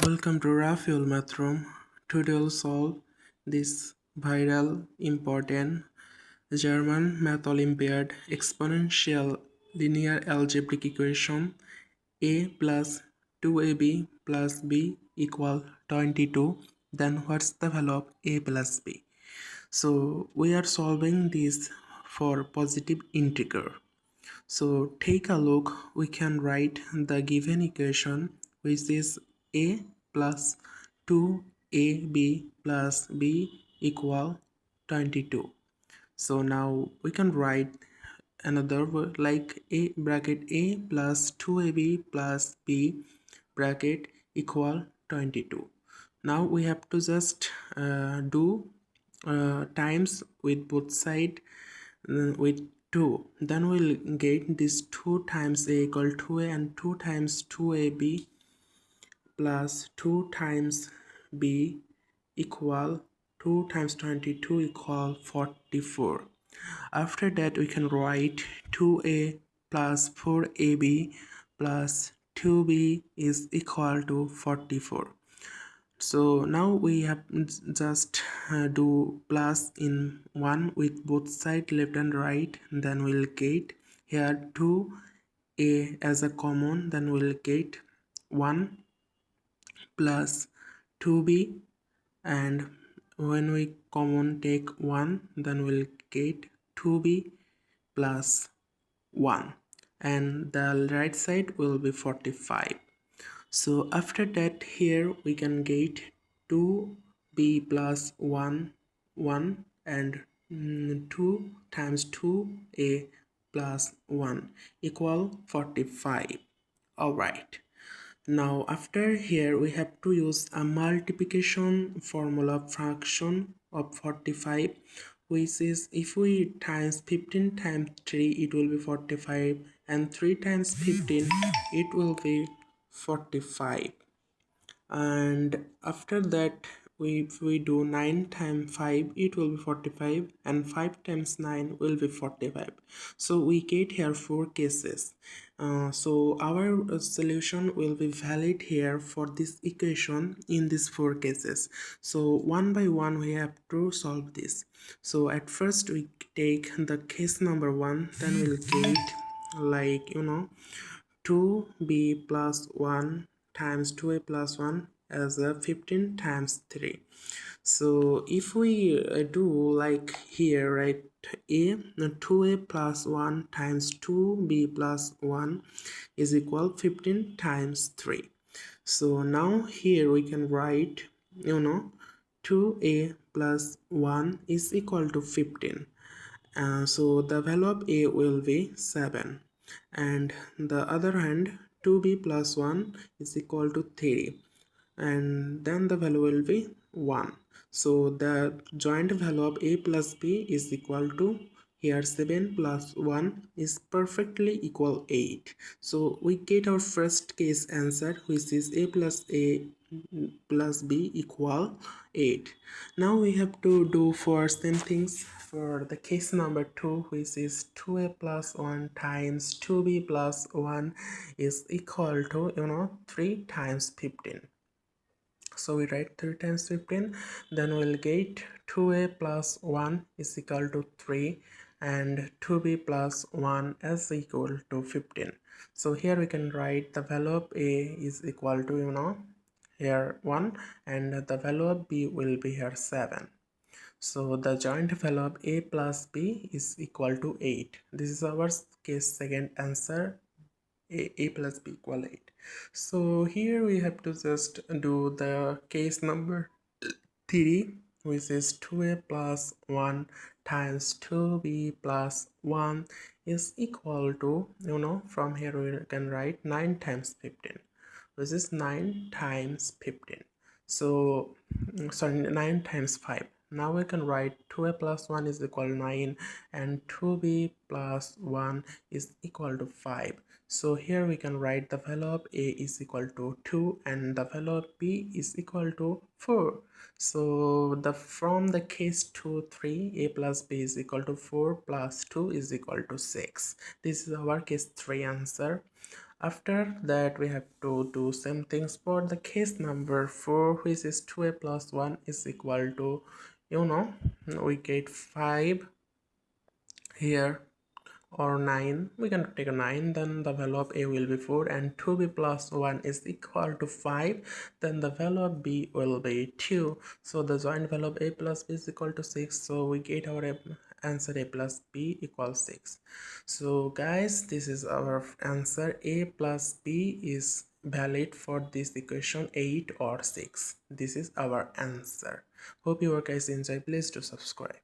Welcome to Raphael Math Room. Today we'll solve this viral, important German Math Olympiad exponential linear algebraic equation a plus 2ab plus b equal 22. Then what's the value of a plus b? So we are solving this for positive integer. So take a look, we can write the given equation, which is a plus 2ab plus b equal 22. So now we can write another word like a bracket a plus 2ab plus b bracket equal 22. Now we have to just do times with both side with 2. Then we'll get this 2 times a equal 2a and 2 times 2ab plus 2 times b equal 2 times 22 equal 44. After that we can write 2a plus 4ab plus 2b is equal to 44. So now we have just do plus in 1 with both side left and right, then we'll get here 2a as a common, then we'll get 1 plus 2b, and when we common take 1, then we'll get 2b plus 1, and the right side will be 45. So after that, here we can get 2b plus 1 and 2 times 2a plus 1 equal 45. Alright, now after here we have to use a multiplication formula fraction of 45, which is if we times 15 times 3 it will be 45, and 3 times 15 it will be 45. And after that, if we do 9 times 5 it will be 45, and 5 times 9 will be 45. So we get here 4 cases. So our solution will be valid here for this equation in these 4 cases. So one by one we have to solve this. So at first we take the case number 1, then we'll get like 2b plus 1 times 2a plus 1 as a 15 times 3. So if we do like here, right, a 2a plus 1 times 2b plus 1 is equal 15 times 3. So now here we can write 2a plus 1 is equal to 15. So the value of a will be 7, and the other hand 2b plus 1 is equal to 3, and then the value will be 1. So the joint value of a plus b is equal to, here 7 plus 1 is perfectly equal 8. So we get our first case answer, which is a plus b equal 8. Now we have to do for same things for the case number 2, which is 2a plus 1 times 2b plus 1 is equal to 3 times 15. So we write 3 times 15, then we'll get 2a plus 1 is equal to 3 and 2b plus 1 is equal to 15. So here we can write the value of a is equal to here 1, and the value of b will be here 7. So the joint value of a plus b is equal to 8. This is our case second answer, a plus b equal 8. So here we have to just do the case number 3, which is 2a plus 1 times 2b plus 1 is equal to, from here we can write 9 times 15, which is 9 times 15. So sorry, 9 times 5. Now we can write 2a plus 1 is equal to 9 and 2b plus 1 is equal to 5. So here we can write the value of a is equal to 2 and the value of b is equal to 4. So from the case 2, 3, a plus b is equal to 4 plus 2 is equal to 6. This is our case 3 answer. After that, we have to do same things for the case number 4, which is 2a plus 1 is equal to, we get 5 here, or 9. We can take a 9, then the value of a will be 4, and 2b plus 1 is equal to 5, then the value of b will be 2. So the joint value of a plus b is equal to 6, so we get our answer a plus b equals 6. So guys, this is our answer. A plus b is valid for this equation 8 or 6. This is our answer. Hope you guys enjoy. Please do subscribe.